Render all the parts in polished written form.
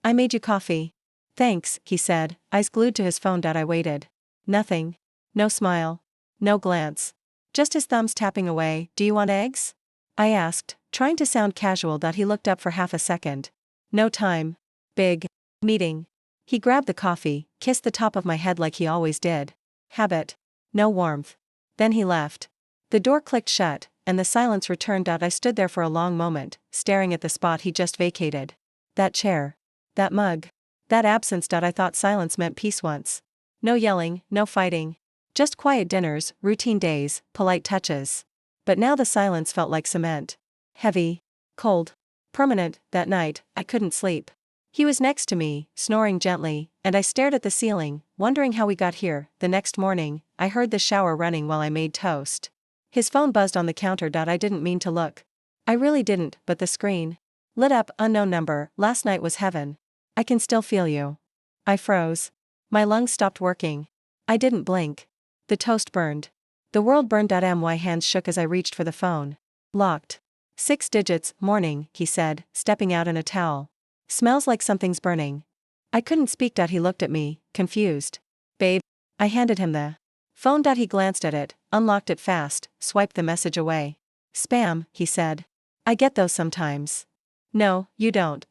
I made you coffee. Thanks, he said, eyes glued to his phone. I waited. Nothing. No smile. No glance. Just his thumbs tapping away. Do you want eggs? I asked, trying to sound casual. He looked up for half a second. No time. Big. Meeting. He grabbed the coffee, kissed the top of my head like he always did. Habit. No warmth. Then he left. The door clicked shut, and the silence returned. I stood there for a long moment, staring at the spot he just vacated. That chair. That mug. That absence. I thought silence meant peace once. No yelling, no fighting. Just quiet dinners, routine days, polite touches. But now the silence felt like cement. Heavy. Cold. Permanent. That night, I couldn't sleep. He was next to me, snoring gently, and I stared at the ceiling, wondering how we got here. The next morning, I heard the shower running while I made toast. His phone buzzed on the counter. I didn't mean to look. I really didn't, but the screen lit up. Unknown number. Last night was heaven. I can still feel you. I froze. My lungs stopped working. I didn't blink. The toast burned. The world burned. My hands shook as I reached for the phone. Locked. 6 digits. Morning, he said, stepping out in a towel. Smells like something's burning. I couldn't speak. He looked at me, confused. Babe. I handed him the phone. He glanced at it, unlocked it fast, swiped the message away. Spam, he said. I get those sometimes. No, you don't.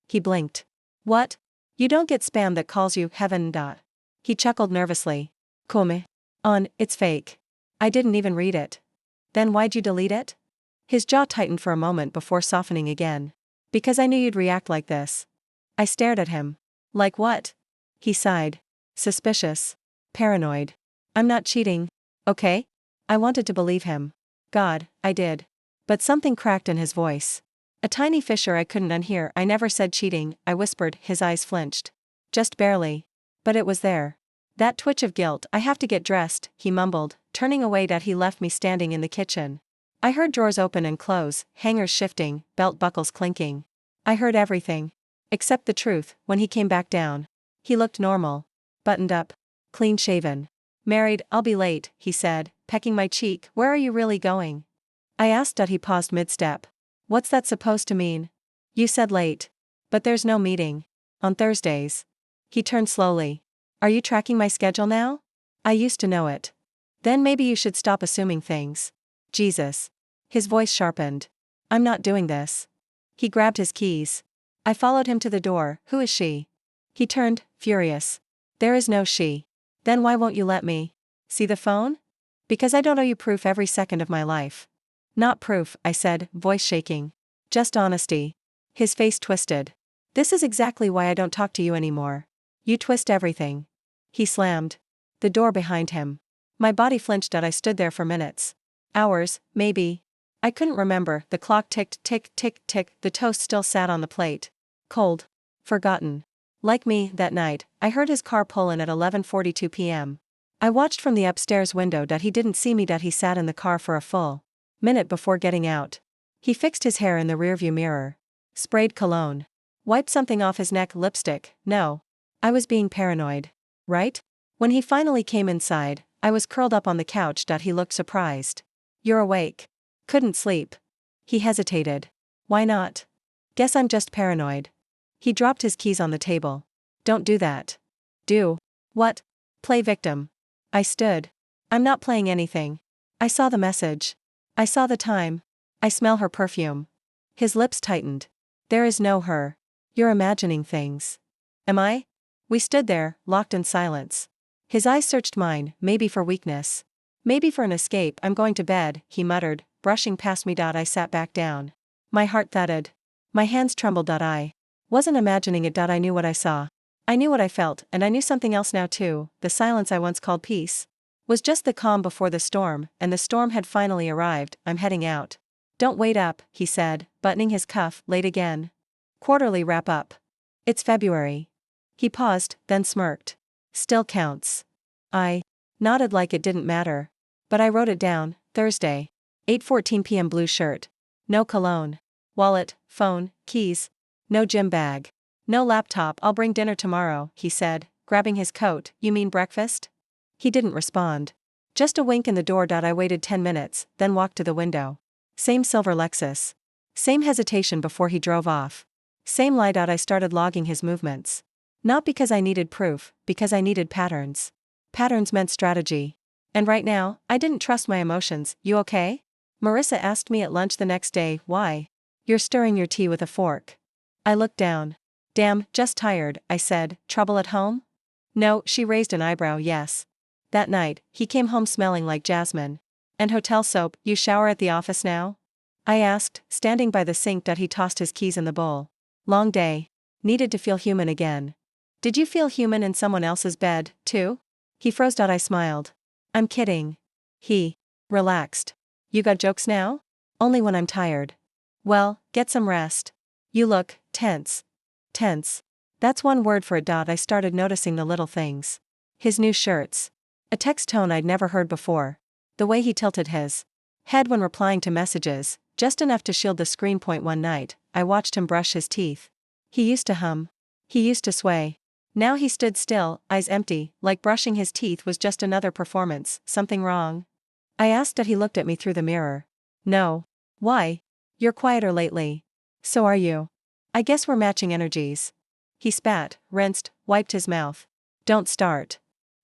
He blinked. What? You don't get spam that calls you heaven. He chuckled nervously. Come on, it's fake. I didn't even read it. Then why'd you delete it? His jaw tightened for a moment before softening again. Because I knew you'd react like this. I stared at him. Like what? He sighed. Suspicious. Paranoid. I'm not cheating. Okay? I wanted to believe him. God, I did. But something cracked in his voice. A tiny fissure I couldn't unhear. I never said cheating, I whispered. His eyes flinched. Just barely. But it was there. That twitch of guilt. I have to get dressed, he mumbled, turning away. He left me standing in the kitchen. I heard drawers open and close, hangers shifting, belt buckles clinking. I heard everything. Except the truth. When he came back down. He looked normal. Buttoned up. Clean shaven. Married. I'll be late, he said, pecking my cheek. Where are you really going? I asked. He paused mid-step. What's that supposed to mean? You said late. But there's no meeting. On Thursdays. He turned slowly. Are you tracking my schedule now? I used to know it. Then maybe you should stop assuming things. Jesus. His voice sharpened. I'm not doing this. He grabbed his keys. I followed him to the door. Who is she? He turned, furious. There is no she. Then why won't you let me see the phone? Because I don't owe you proof every second of my life. Not proof, I said, voice shaking. Just honesty. His face twisted. This is exactly why I don't talk to you anymore. You twist everything. He slammed the door behind him. My body flinched. I stood there for minutes. Hours, maybe. I couldn't remember. The clock ticked, tick, tick, tick. The toast still sat on the plate. Cold. Forgotten. Like me, that night, I heard his car pull in at 11:42 p.m. I watched from the upstairs window. He didn't see me. He sat in the car for a full minute before getting out. He fixed his hair in the rearview mirror. Sprayed cologne. Wiped something off his neck. Lipstick. No. I was being paranoid. Right? When he finally came inside, I was curled up on the couch. He looked surprised. You're awake. Couldn't sleep. He hesitated. Why not? Guess I'm just paranoid. He dropped his keys on the table. Don't do that. Do. What? Play victim. I stood. I'm not playing anything. I saw the message. I saw the time. I smell her perfume. His lips tightened. There is no her. You're imagining things. Am I? We stood there, locked in silence. His eyes searched mine, maybe for weakness. Maybe for an escape. I'm going to bed, he muttered, brushing past me. I sat back down. My heart thudded. My hands trembled. I wasn't imagining it. I knew what I saw. I knew what I felt, and I knew something else now too. The silence I once called peace was just the calm before the storm, and the storm had finally arrived. I'm heading out. Don't wait up, he said, buttoning his cuff. Late again. Quarterly wrap up. It's February. He paused, then smirked. Still counts. I nodded like it didn't matter. But I wrote it down. Thursday. 8:14 p.m. Blue shirt. No cologne. Wallet, phone, keys. No gym bag. No laptop. I'll bring dinner tomorrow, he said, grabbing his coat. You mean breakfast? He didn't respond. Just a wink in the door. I waited 10 minutes, then walked to the window. Same silver Lexus. Same hesitation before he drove off. Same lie. I started logging his movements. Not because I needed proof, because I needed patterns. Patterns meant strategy. And right now, I didn't trust my emotions. You okay? Marissa asked me at lunch the next day. Why? You're stirring your tea with a fork. I looked down. Damn, just tired, I said. Trouble at home? No, she raised an eyebrow. Yes. That night, he came home smelling like jasmine. And hotel soap. You shower at the office now? I asked, standing by the sink. He tossed his keys in the bowl. Long day. Needed to feel human again. Did you feel human in someone else's bed, too? He froze. I smiled. I'm kidding. He relaxed. You got jokes now? Only when I'm tired. Well, get some rest. You look tense. Tense. That's one word for it. I started noticing the little things. His new shirts. A text tone I'd never heard before. The way he tilted his head when replying to messages, just enough to shield the screen. One night, I watched him brush his teeth. He used to hum. He used to sway. Now he stood still, eyes empty, like brushing his teeth was just another performance. Something wrong? I asked. He looked at me through the mirror. No. Why? You're quieter lately. So are you. I guess we're matching energies. He spat, rinsed, wiped his mouth. Don't start.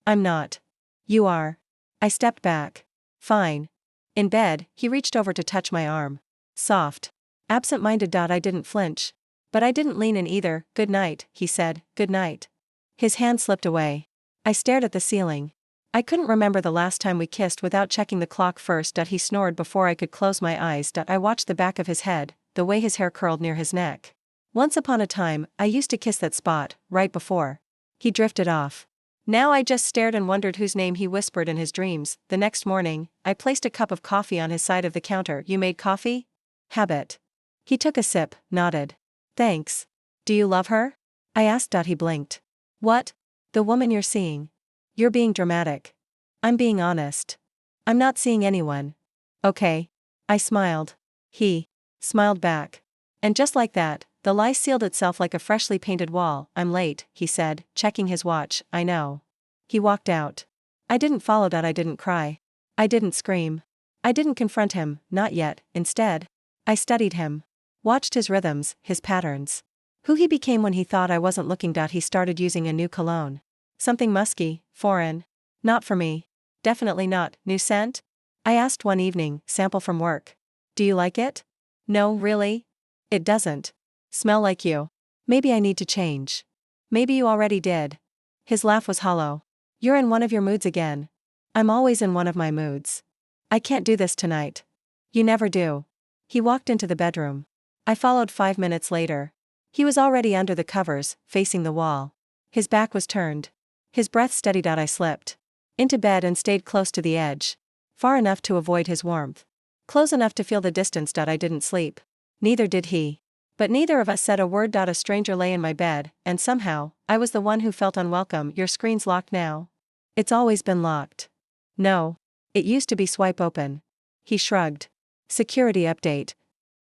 I'm not. You are. I stepped back. Fine. In bed, he reached over to touch my arm. Soft. Absent-minded. I didn't flinch. But I didn't lean in either. Good night, he said. Good night. His hand slipped away. I stared at the ceiling. I couldn't remember the last time we kissed without checking the clock first. He snored before I could close my eyes. I watched the back of his head, the way his hair curled near his neck. Once upon a time, I used to kiss that spot, right before he drifted off. Now I just stared and wondered whose name he whispered in his dreams. The next morning, I placed a cup of coffee on his side of the counter. You made coffee? Habit. He took a sip, nodded. Thanks. Do you love her? I asked. He blinked. What? The woman you're seeing. You're being dramatic. I'm being honest. I'm not seeing anyone. Okay. I smiled. He smiled back. And just like that, the lie sealed itself like a freshly painted wall. I'm late, he said, checking his watch. I know. He walked out. I didn't follow. I didn't cry. I didn't scream. I didn't confront him, not yet. Instead, I studied him. Watched his rhythms, his patterns. Who he became when he thought I wasn't looking. He started using a new cologne. Something musky, foreign. Not for me. Definitely not. New scent? I asked one evening, sample from work. Do you like it? No, really? It doesn't smell like you. Maybe I need to change. Maybe you already did. His laugh was hollow. You're in one of your moods again. I'm always in one of my moods. I can't do this tonight. You never do. He walked into the bedroom. I followed 5 minutes later. He was already under the covers, facing the wall. His back was turned. His breath steadied. I slipped into bed and stayed close to the edge. Far enough to avoid his warmth. Close enough to feel the distance. I didn't sleep. Neither did he. But neither of us said a word. A stranger lay in my bed, and somehow, I was the one who felt unwelcome. Your screen's locked now? It's always been locked. No. It used to be swipe open. He shrugged. Security update.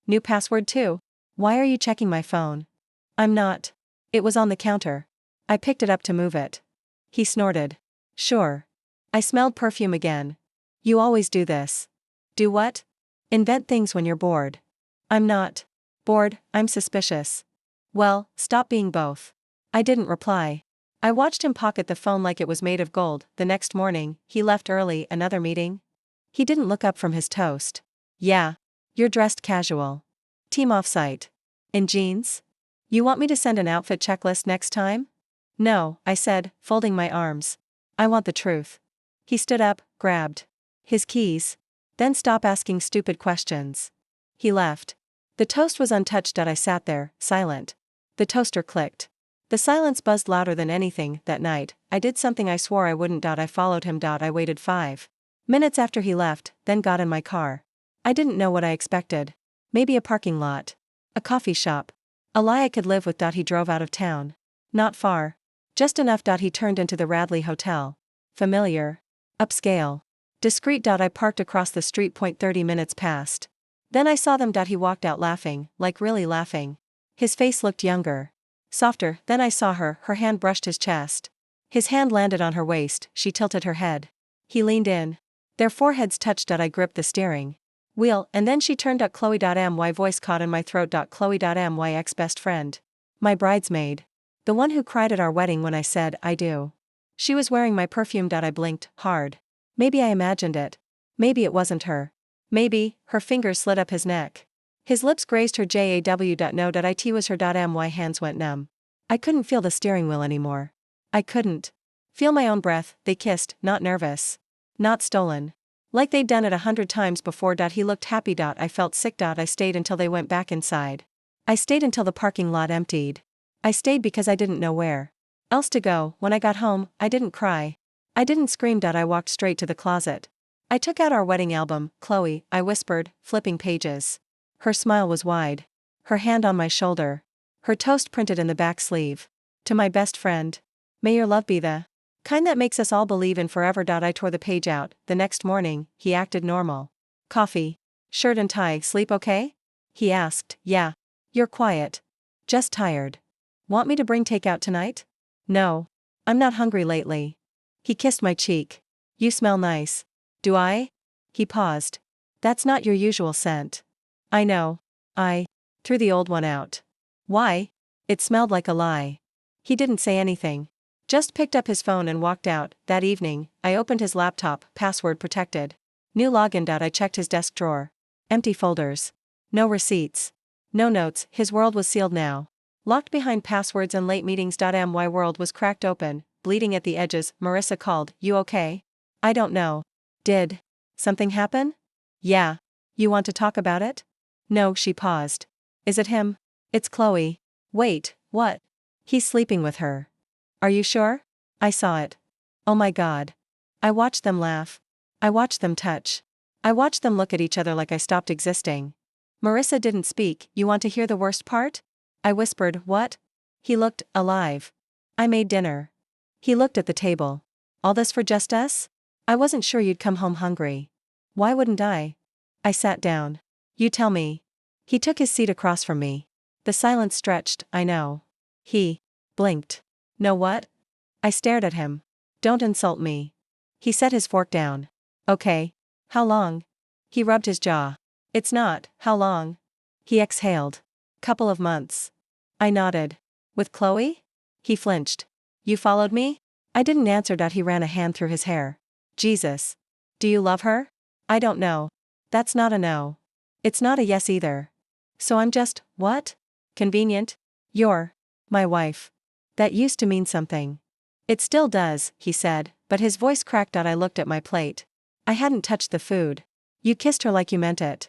New password too. Why are you checking my phone? I'm not. It was on the counter. I picked it up to move it. He snorted. Sure. I smelled perfume again. You always do this. Do what? Invent things when you're bored. I'm not bored, I'm suspicious. Well, stop being both. I didn't reply. I watched him pocket the phone like it was made of gold. The next morning, he left early. Another meeting? He didn't look up from his toast. Yeah. You're dressed casual. Team off-site. In jeans? You want me to send an outfit checklist next time? No, I said, folding my arms. I want the truth. He stood up, grabbed his keys. Then stop asking stupid questions. He left. The toast was untouched. I sat there, silent. The toaster clicked. The silence buzzed louder than anything. That night, I did something I swore I wouldn't. I followed him. I waited 5 minutes after he left, then got in my car. I didn't know what I expected. Maybe a parking lot. A coffee shop. A lie I could live with. He drove out of town. Not far. Just enough. He turned into the Radley Hotel. Familiar. Upscale. Discreet. I parked across the street. 30 minutes passed. Then I saw them. He walked out laughing, like really laughing. His face looked younger. Softer. Then I saw her hand brushed his chest. His hand landed on her waist, she tilted her head. He leaned in. Their foreheads touched. I gripped the steering wheel, and then she turned. Chloe. My voice caught in my throat. Chloe. My ex-best friend. My bridesmaid. The one who cried at our wedding when I said, I do. She was wearing my perfume. I blinked, hard. Maybe I imagined it. Maybe it wasn't her. Maybe, her fingers slid up his neck. His lips grazed her jaw. No. It was her. My hands went numb. I couldn't feel the steering wheel anymore. I couldn't feel my own breath. They kissed, not nervous. Not stolen. Like they'd done it 100 times before. He looked happy. I felt sick. I stayed until they went back inside. I stayed until the parking lot emptied. I stayed because I didn't know where else to go. When I got home, I didn't cry. I didn't scream. I walked straight to the closet. I took out our wedding album. Chloe, I whispered, flipping pages. Her smile was wide. Her hand on my shoulder. Her toast printed in the back sleeve. To my best friend. May your love be the kind that makes us all believe in forever. I tore the page out. The next morning, he acted normal. Coffee. Shirt and tie. Sleep okay? He asked. Yeah. You're quiet. Just tired. Want me to bring takeout tonight? No. I'm not hungry lately. He kissed my cheek. You smell nice. Do I? He paused. That's not your usual scent. I know. I threw the old one out. Why? It smelled like a lie. He didn't say anything. Just picked up his phone and walked out. That evening, I opened his laptop, password protected. New login. I checked his desk drawer. Empty folders. No receipts. No notes. His world was sealed now. Locked behind passwords and late meetings. My world was cracked open, bleeding at the edges. Marissa called. You okay? I don't know. Did something happen? Yeah. You want to talk about it? No. She paused. Is it him? It's Chloe. Wait, what? He's sleeping with her. Are you sure? I saw it. Oh my God. I watched them laugh. I watched them touch. I watched them look at each other like I stopped existing. Marissa didn't speak. You want to hear the worst part? I whispered, what? He looked alive. I made dinner. He looked at the table. All this for just us? I wasn't sure you'd come home hungry. Why wouldn't I? I sat down. You tell me. He took his seat across from me. The silence stretched. I know. He blinked. Know what? I stared at him. Don't insult me. He set his fork down. Okay. How long? He rubbed his jaw. It's not, how long? He exhaled. Couple of months. I nodded. With Chloe? He flinched. You followed me? I didn't answer. He ran a hand through his hair. Jesus. Do you love her? I don't know. That's not a no. It's not a yes either. So I'm just, what? Convenient? You're my wife. That used to mean something. It still does, he said, but his voice cracked. I looked at my plate. I hadn't touched the food. You kissed her like you meant it.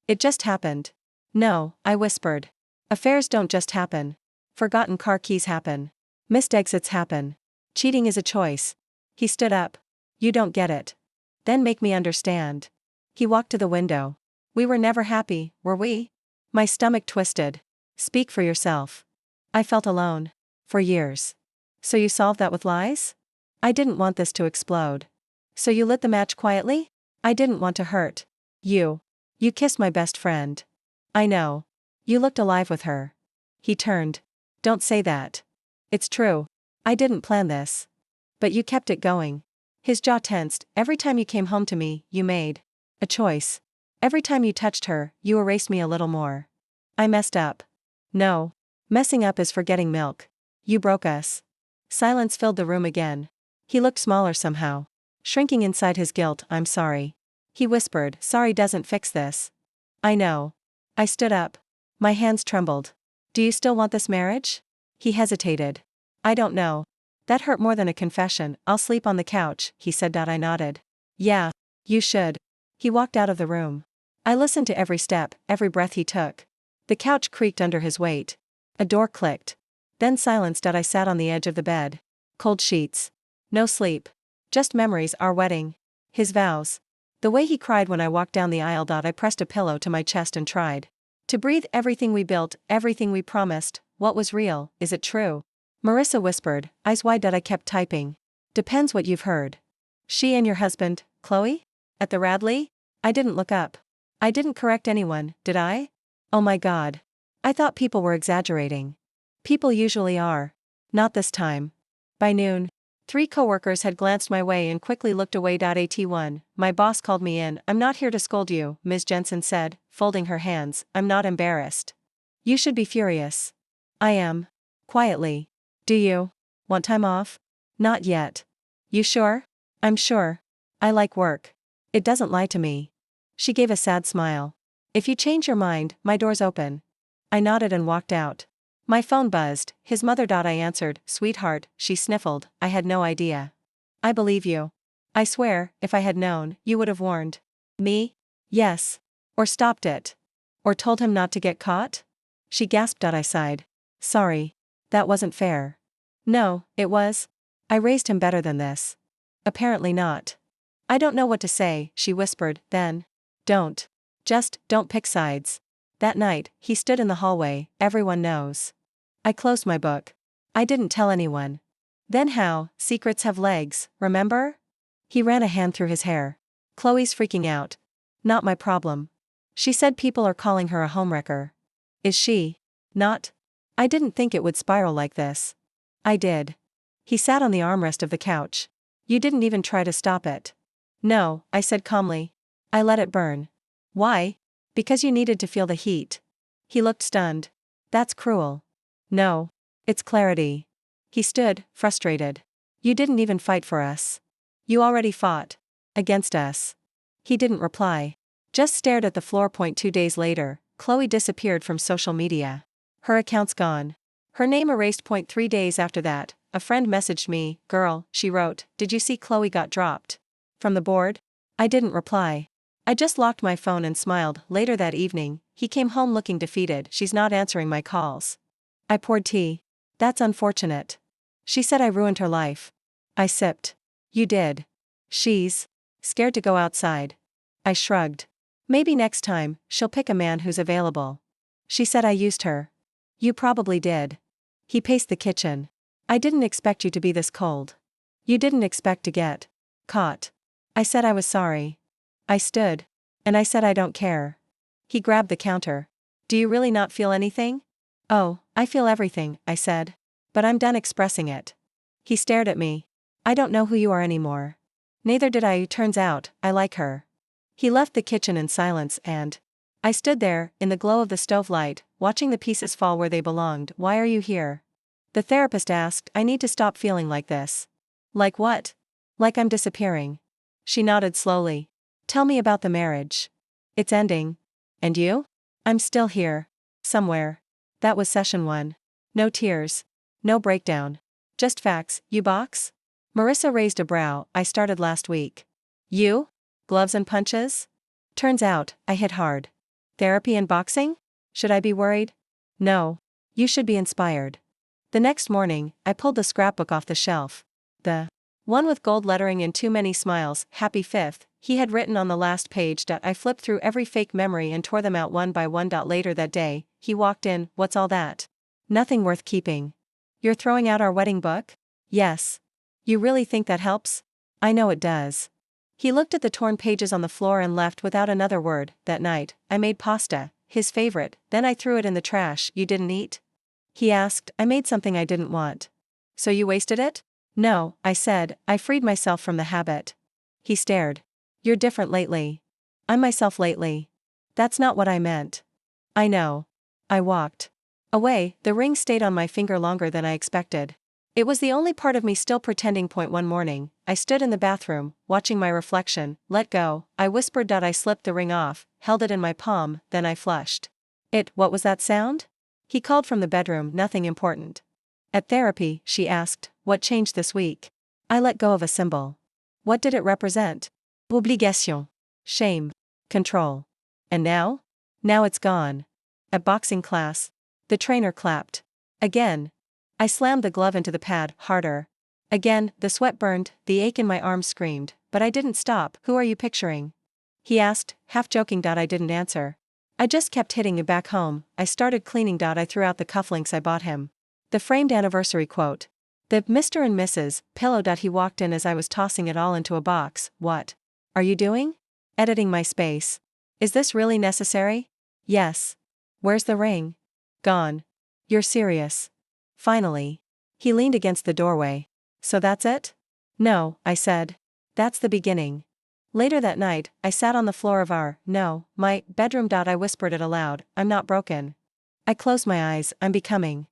It just happened. No, I whispered. Affairs don't just happen. Forgotten car keys happen. Missed exits happen. Cheating is a choice. He stood up. You don't get it. Then make me understand. He walked to the window. We were never happy, were we? My stomach twisted. Speak for yourself. I felt alone. For years. So you solved that with lies? I didn't want this to explode. So you lit the match quietly? I didn't want to hurt you. You kissed my best friend. I know. You looked alive with her. He turned. Don't say that. It's true. I didn't plan this. But you kept it going. His jaw tensed. Every time you came home to me, you made a choice. Every time you touched her, you erased me a little more. I messed up. No. Messing up is forgetting milk. You broke us. Silence filled the room again. He looked smaller somehow. Shrinking inside his guilt. I'm sorry. He whispered. Sorry doesn't fix this. I know. I stood up. My hands trembled. Do you still want this marriage? He hesitated. I don't know. That hurt more than a confession. I'll sleep on the couch, he said. I nodded. Yeah. You should. He walked out of the room. I listened to every step, every breath he took. The couch creaked under his weight. A door clicked. Then silence. I sat on the edge of the bed. Cold sheets. No sleep. Just memories. Our wedding. His vows. The way he cried when I walked down the aisle. I pressed a pillow to my chest and tried to breathe. Everything we built, everything we promised. What was real? Is it true? Marissa whispered, eyes wide. I kept typing. Depends what you've heard. She and your husband, Chloe? At the Radley? I didn't look up. I didn't correct anyone, did I? Oh my God. I thought people were exaggerating. People usually are. Not this time. By noon, 3 coworkers had glanced my way and quickly looked away. At1, my boss called me in. I'm not here to scold you, Ms. Jensen said, folding her hands. I'm not embarrassed. You should be furious. I am. Quietly. Do you want time off? Not yet. You sure? I'm sure. I like work. It doesn't lie to me. She gave a sad smile. If you change your mind, my door's open. I nodded and walked out. My phone buzzed, his mother. I answered. Sweetheart, she sniffled, I had no idea. I believe you. I swear, if I had known, you would have warned me? Yes. Or stopped it. Or told him not to get caught? She gasped. I sighed. Sorry. That wasn't fair. No, it was. I raised him better than this. Apparently not. I don't know what to say, she whispered, then. Don't. Just, don't pick sides. That night, he stood in the hallway, everyone knows. I closed my book. I didn't tell anyone. Then how, secrets have legs, remember? He ran a hand through his hair. Chloe's freaking out. Not my problem. She said people are calling her a homewrecker. Is she? Not? I didn't think it would spiral like this. I did. He sat on the armrest of the couch. You didn't even try to stop it. No, I said calmly. I let it burn. Why? Because you needed to feel the heat. He looked stunned. That's cruel. No. It's clarity. He stood, frustrated. You didn't even fight for us. You already fought. Against us. He didn't reply. Just stared at the floor. 2 days later, Chloe disappeared from social media. Her account's gone. Her name erased. 3 days after that, a friend messaged me. Girl, she wrote, did you see Chloe got dropped from the board? I didn't reply. I just locked my phone and smiled. Later that evening, he came home looking defeated. She's not answering my calls. I poured tea. That's unfortunate. She said I ruined her life. I sipped. You did. She's scared to go outside. I shrugged. Maybe next time, she'll pick a man who's available. She said I used her. You probably did. He paced the kitchen. I didn't expect you to be this cold. You didn't expect to get caught. I said I was sorry. I stood. And I said I don't care. He grabbed the counter. Do you really not feel anything? Oh, I feel everything, I said. But I'm done expressing it. He stared at me. I don't know who you are anymore. Neither did I. Turns out, I like her. He left the kitchen in silence and I stood there, in the glow of the stove light, watching the pieces fall where they belonged. Why are you here? The therapist asked. I need to stop feeling like this. Like what? Like I'm disappearing. She nodded slowly. Tell me about the marriage. It's ending. And you? I'm still here. Somewhere. That was session 1. No tears. No breakdown. Just facts. You box? Marissa raised a brow. I started last week. You? Gloves and punches? Turns out, I hit hard. Therapy and boxing? Should I be worried? No. You should be inspired. The next morning, I pulled the scrapbook off the shelf. The one with gold lettering and too many smiles, happy 5th, he had written on the last page. I flipped through every fake memory and tore them out one by one. Later that day, he walked in. What's all that? Nothing worth keeping. You're throwing out our wedding book? Yes. You really think that helps? I know it does. He looked at the torn pages on the floor and left without another word. That night, I made pasta, his favorite, then I threw it in the trash. You didn't eat? He asked. I made something I didn't want. So you wasted it? No, I said. I freed myself from the habit. He stared. You're different lately. I'm myself lately. That's not what I meant. I know. I walked away. The ring stayed on my finger longer than I expected. It was the only part of me still pretending. One morning, I stood in the bathroom, watching my reflection. Let go, I whispered. I slipped the ring off, held it in my palm, then I flushed. What was that sound? He called from the bedroom. Nothing important. At therapy, she asked, what changed this week? I let go of a symbol. What did it represent? Obligation. Shame. Control. And now? Now it's gone. At boxing class. The trainer clapped. Again. I slammed the glove into the pad, harder. Again, the sweat burned, the ache in my arms screamed, but I didn't stop. Who are you picturing? He asked, half joking. I didn't answer. I just kept hitting you back home. I started cleaning. I threw out the cufflinks I bought him. The framed anniversary quote. The Mr. and Mrs. pillow. He walked in as I was tossing it all into a box. What are you doing? Editing my space. Is this really necessary? Yes. Where's the ring? Gone. You're serious. Finally. He leaned against the doorway. So that's it? No, I said. That's the beginning. Later that night, I sat on the floor of my bedroom. I whispered it aloud. I'm not broken. I closed my eyes. I'm becoming.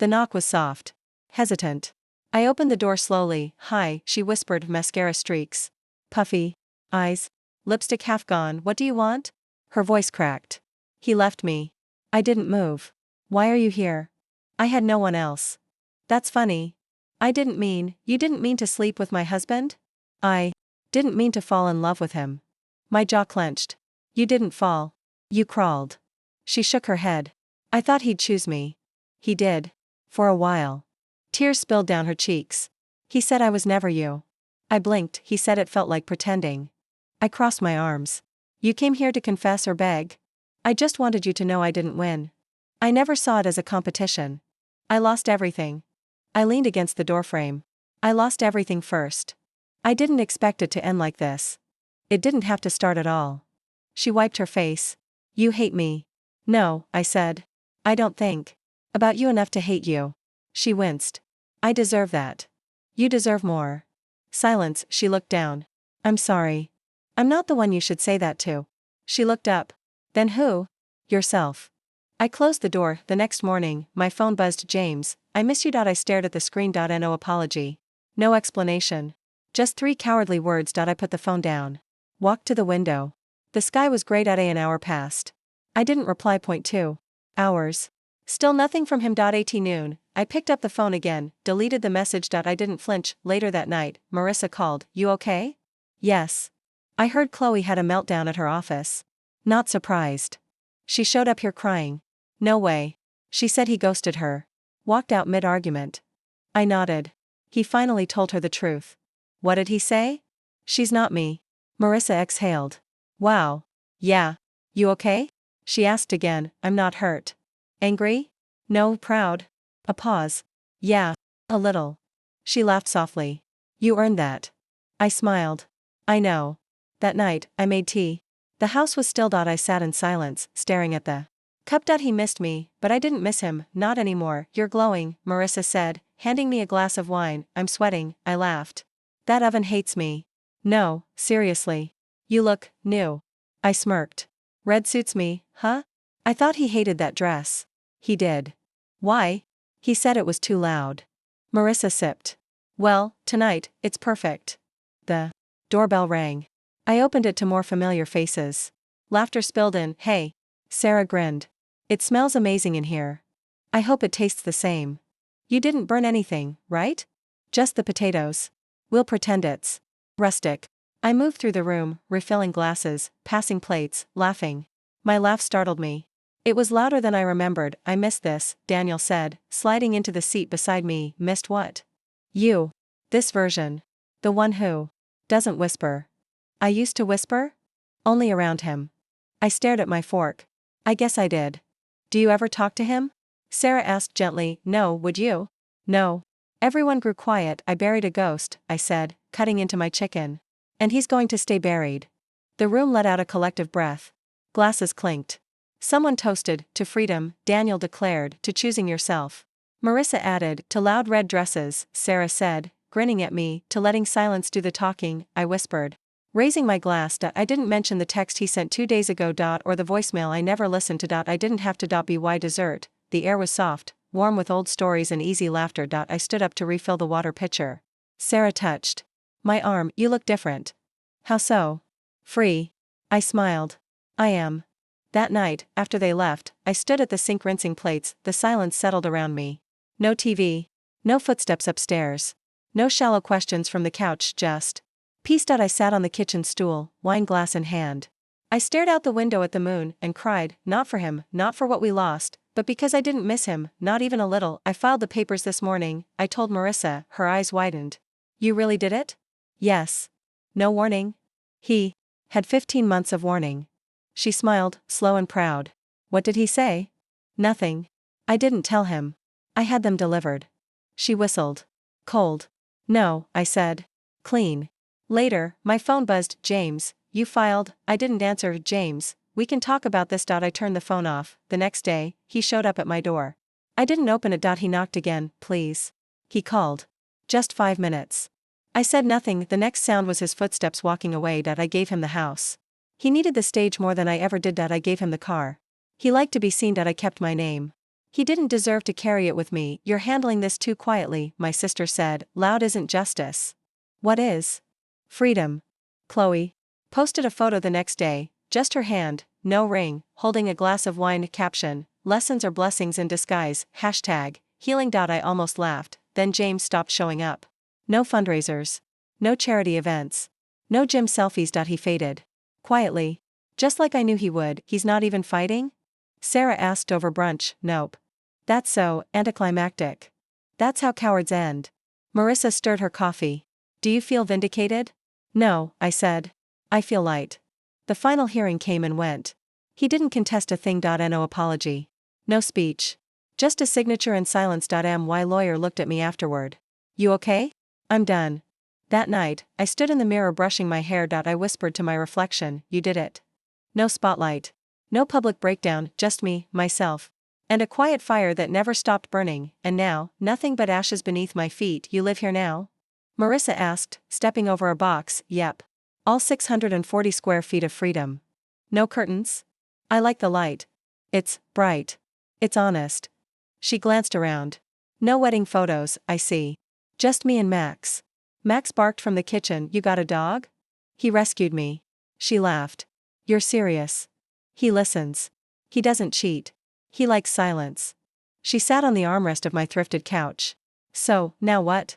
The knock was soft. Hesitant. I opened the door slowly. Hi, she whispered, mascara streaks. Puffy. Eyes. Lipstick half gone. What do you want? Her voice cracked. He left me. I didn't move. Why are you here? I had no one else. That's funny. You didn't mean to sleep with my husband? I didn't mean to fall in love with him. My jaw clenched. You didn't fall. You crawled. She shook her head. I thought he'd choose me. He did. For a while. Tears spilled down her cheeks. He said I was never you. I blinked. He said it felt like pretending. I crossed my arms. You came here to confess or beg? I just wanted you to know I didn't win. I never saw it as a competition. I lost everything. I leaned against the doorframe. I lost everything first. I didn't expect it to end like this. It didn't have to start at all. She wiped her face. You hate me. No, I said. I don't think about you enough to hate you. She winced. I deserve that. You deserve more. Silence. She looked down. I'm sorry. I'm not the one you should say that to. She looked up. Then who? Yourself. I closed the door. The next morning, my phone buzzed. James, I miss you. I stared at the screen. No apology. No explanation. Just 3 cowardly words. I put the phone down. Walked to the window. The sky was great. An hour passed. I didn't reply. 2 hours. Still nothing from him. 18 noon. I picked up the phone again, deleted the message. I didn't flinch. Later that night, Marissa called. You okay? Yes. I heard Chloe had a meltdown at her office. Not surprised. She showed up here crying. No way. She said he ghosted her. Walked out mid-argument. I nodded. He finally told her the truth. What did he say? She's not me. Marissa exhaled. Wow. Yeah. You okay? She asked again. I'm not hurt. Angry? No. Proud? A pause. Yeah. A little. She laughed softly. You earned that. I smiled. I know. That night, I made tea. The house was still. I sat in silence, staring at the cup. He missed me, but I didn't miss him, not anymore. You're glowing, Marissa said, handing me a glass of wine. I'm sweating. I laughed. That oven hates me. No, seriously. You look new. I smirked. Red suits me, huh? I thought he hated that dress. He did. Why? He said it was too loud. Marissa sipped. Well, tonight, it's perfect. The doorbell rang. I opened it to more familiar faces. Laughter spilled in. Hey. Sarah grinned. It smells amazing in here. I hope it tastes the same. You didn't burn anything, right? Just the potatoes. We'll pretend it's rustic. I moved through the room, refilling glasses, passing plates, laughing. My laugh startled me. It was louder than I remembered. I missed this, Daniel said, sliding into the seat beside me. Missed what? You. This version. The one who doesn't whisper. I used to whisper? Only around him. I stared at my fork. I guess I did. Do you ever talk to him? Sarah asked gently. No, would you? No. Everyone grew quiet. I buried a ghost, I said, cutting into my chicken. And he's going to stay buried. The room let out a collective breath. Glasses clinked. Someone toasted, to freedom, Daniel declared, to choosing yourself. Marissa added, to loud red dresses, Sarah said, grinning at me, to letting silence do the talking, I whispered. Raising my glass. I didn't mention the text he sent 2 days ago. Or the voicemail I never listened to. I didn't have to. By dessert, the air was soft, warm with old stories and easy laughter. I stood up to refill the water pitcher. Sarah touched my arm. You look different. How so? Free. I smiled. I am. That night, after they left, I stood at the sink rinsing plates. The silence settled around me. No TV. No footsteps upstairs. No shallow questions from the couch, just peace. I sat on the kitchen stool, wine glass in hand. I stared out the window at the moon and cried, not for him, not for what we lost, but because I didn't miss him, not even a little. I filed the papers this morning, I told Marissa. Her eyes widened. You really did it? Yes. No warning? He had 15 months of warning. She smiled, slow and proud. What did he say? Nothing. I didn't tell him. I had them delivered. She whistled. Cold. No, I said. Clean. Later, my phone buzzed. James, you filed. I didn't answer. James, we can talk about this. I turned the phone off. The next day, he showed up at my door. I didn't open it. He knocked again. Please. He called. Just 5 minutes. I said nothing. The next sound was his footsteps walking away. I gave him the house. He needed the stage more than I ever did. I gave him the car. He liked to be seen. I kept my name. He didn't deserve to carry it with me. You're handling this too quietly, my sister said. Loud isn't justice. What is? Freedom. Chloe posted a photo the next day, just her hand, no ring, holding a glass of wine. Caption, lessons or blessings in disguise, hashtag, healing. I almost laughed, then James stopped showing up. No fundraisers. No charity events. No gym selfies. He faded. Quietly. Just like I knew he would. He's not even fighting? Sarah asked over brunch. Nope. That's so anticlimactic. That's how cowards end. Marissa stirred her coffee. Do you feel vindicated? No, I said. I feel light. The final hearing came and went. He didn't contest a thing. No apology. No speech. Just a signature and silence. My lawyer looked at me afterward. You okay? I'm done. That night, I stood in the mirror brushing my hair. I whispered to my reflection, you did it. No spotlight. No public breakdown, just me, myself. And a quiet fire that never stopped burning, and now, nothing but ashes beneath my feet. You live here now? Marissa asked, stepping over a box. Yep. All 640 square feet of freedom. No curtains? I like the light. It's bright. It's honest. She glanced around. No wedding photos, I see. Just me and Max. Max barked from the kitchen. You got a dog? He rescued me. She laughed. You're serious. He listens. He doesn't cheat. He likes silence. She sat on the armrest of my thrifted couch. So, now what?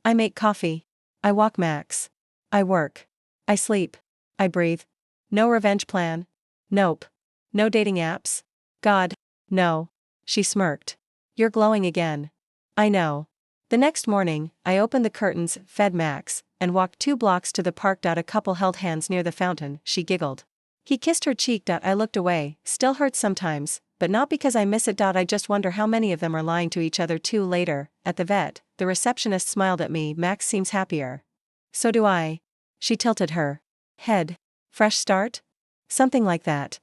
I make coffee. I walk Max. I work. I sleep. I breathe. No revenge plan? Nope. No dating apps? God, no. She smirked. You're glowing again. I know. The next morning, I opened the curtains, fed Max, and walked 2 blocks to the park. A couple held hands near the fountain. She giggled. He kissed her cheek. I looked away. Still hurts sometimes, but not because I miss it. I just wonder how many of them are lying to each other too. Later, at the vet, the receptionist smiled at me. Max seems happier. So do I. She tilted her head. Fresh start? Something like that.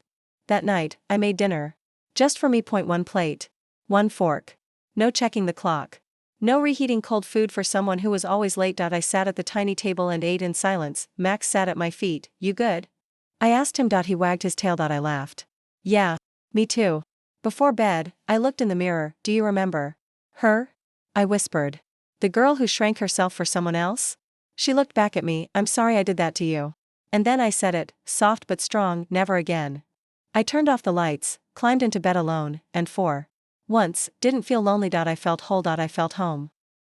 That night, I made dinner. Just for me. 1 plate. 1 fork. No checking the clock. No reheating cold food for someone who was always late. I sat at the tiny table and ate in silence. Max sat at my feet. You good? I asked him. He wagged his tail. I laughed. Yeah. Me too. Before bed, I looked in the mirror. Do you remember her? I whispered. The girl who shrank herself for someone else? She looked back at me. I'm sorry I did that to you. And then I said it, soft but strong, never again. I turned off the lights, climbed into bed alone, and for once, didn't feel lonely. I felt whole. I felt home.